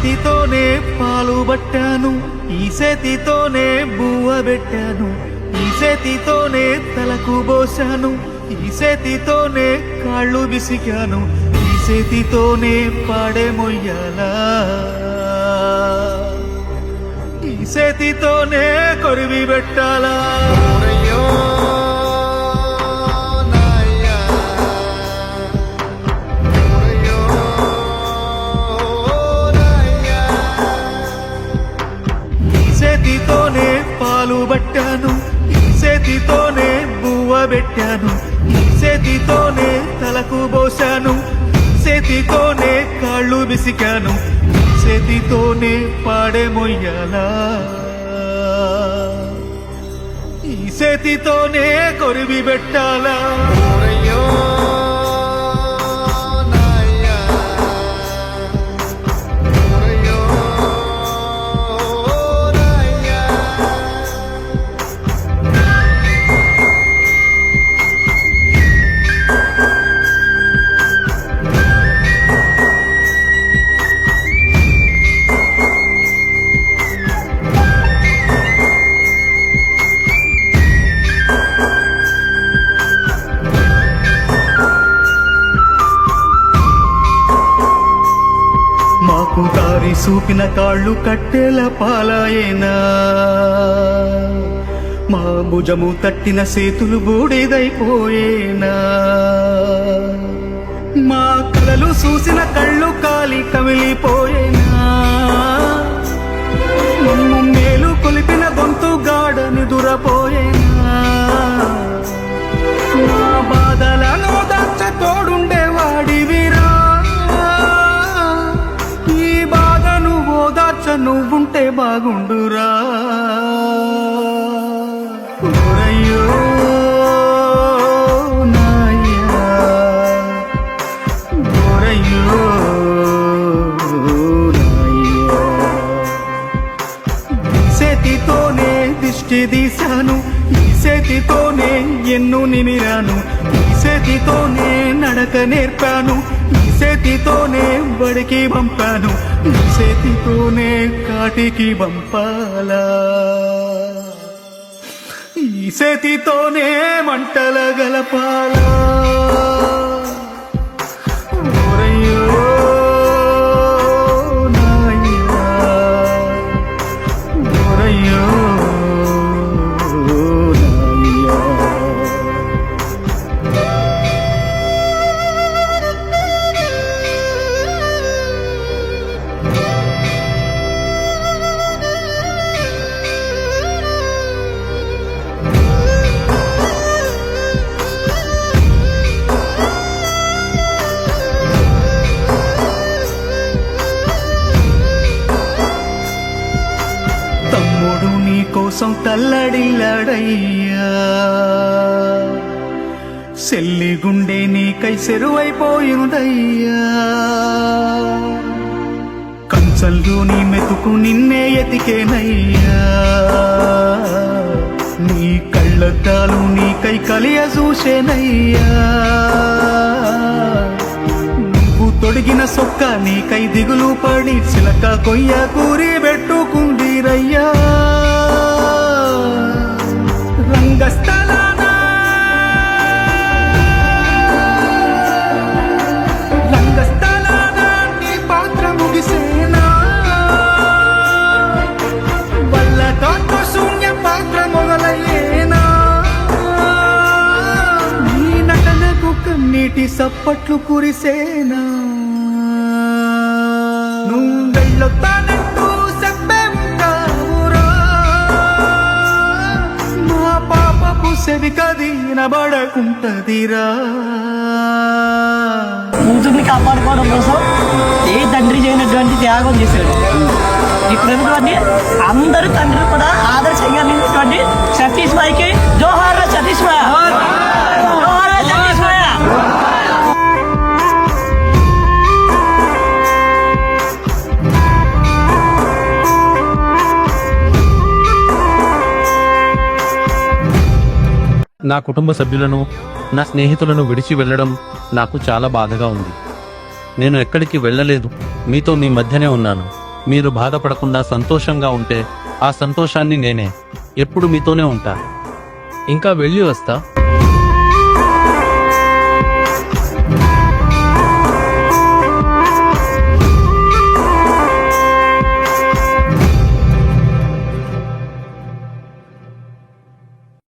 చేతితోనే పాలు పట్టాను, ఈ చేతితోనే బువ్వ పెట్టాను, ఈ చేతితోనే తలకు పోసాను, ఈ చేతితోనే కాళ్ళు బిసికాను, ఈ చేతితోనే పాడే మొయ్యాలా, ఈ చేతితోనే కొరివి పెట్టాలా. చేతితోనే పాలు పట్టాను, ఈ చేతితోనే బువ్వ పెట్టాను, ఈ చేతితోనే తలకు పోసాను, ఈ చేతితోనే కాళ్ళు బిసికాను, ఈ చేతితోనే పాడే మొయ్యాలా, ఈ చేతితోనే కొరివి పెట్టాలా. మాకు దారి చూపిన కాళ్ళు కట్టెల పాలాయేనా, మా భుజము తట్టిన చేతులు బూడిదైపోయేనా, మా కలలు చూసిన కళ్ళు కాలి కమిలిపోయేనా, మమ్ము మేలు కొలిపిన గొంతు గాడని దురపోయేనా, మా బాధలను దాచ తోడుండేవాడివిరా, నువ్వుంటే బాగుండురా. ఓరయ్యో నాయ్యా, ఓరయ్యో నాయ్యా, ఈ చేతితోనే దిష్టి తీశాను, ఈ చేతితోనే ఎన్ను నిమిరాను, ఈ చేతితోనే నడక నేర్పాను, ఈ చేతితోనే బడికి పంపాను, ఈ చేతితోనే కాటికి పంపాలా, ఈ చేతితోనే మంటల గలపాలా. ఓరయ్యో నాయ్యా, ఓరయ్యో నాయ్యా. తమ్ముడు నీ కోసం తల్లడిల్లాడయ్యా, సెల్లి గుండె నీకై సెరువైపోయిందయ్యా, కంచంలో నీ మెతుకు నిన్నే ఎతికేనయ్యా, నీ కళ్ళద్దాలు నీకై కలియ చూసేనయ్యా, తొడిగిన సొక్క నీకై దిగులు పడి చిలక కొయ్య కూరి పెట్టుకుందిరయ్యా, రంగస్థలాన రంగస్థలాన నీ పాత్ర ముగిసేనా, వల్ల కాంతో శూన్య పాత్ర మొదలయ్యేనా, నీ నటనకు కన్నీటి సప్పట్లు కురిసేనా, నువ్వెళ్ళొత్తానంటూ చెప్పేవురా, మా పాపపు సెవికది వినబడకుంటదిరా. కూతుర్ని కాపాడుకోవడం కోసం ఏ తండ్రి చేయనటువంటి త్యాగం చేశాడు. ఇప్పుడు ఎందుకంటే అందరు తండ్రులు కూడా ఆదర్శంగా సతీష్ భాయ్కి జోహార్ సతీష్ భాయ్, జోహార్ సతీష్ భాయ్. నా కుటుంబ సభ్యులను, నా స్నేహితులను విడిచి వెళ్ళడం నాకు చాలా బాధగా ఉంది. నేను ఎక్కడికి వెళ్ళలేదు, మీతో మీ మధ్యనే ఉన్నాను. మీరు బాధపడకుండా సంతోషంగా ఉంటే ఆ సంతోషాన్ని నేనే ఎప్పుడు మీతోనే ఉంటా. ఇంకా వెళ్ళి వస్తా.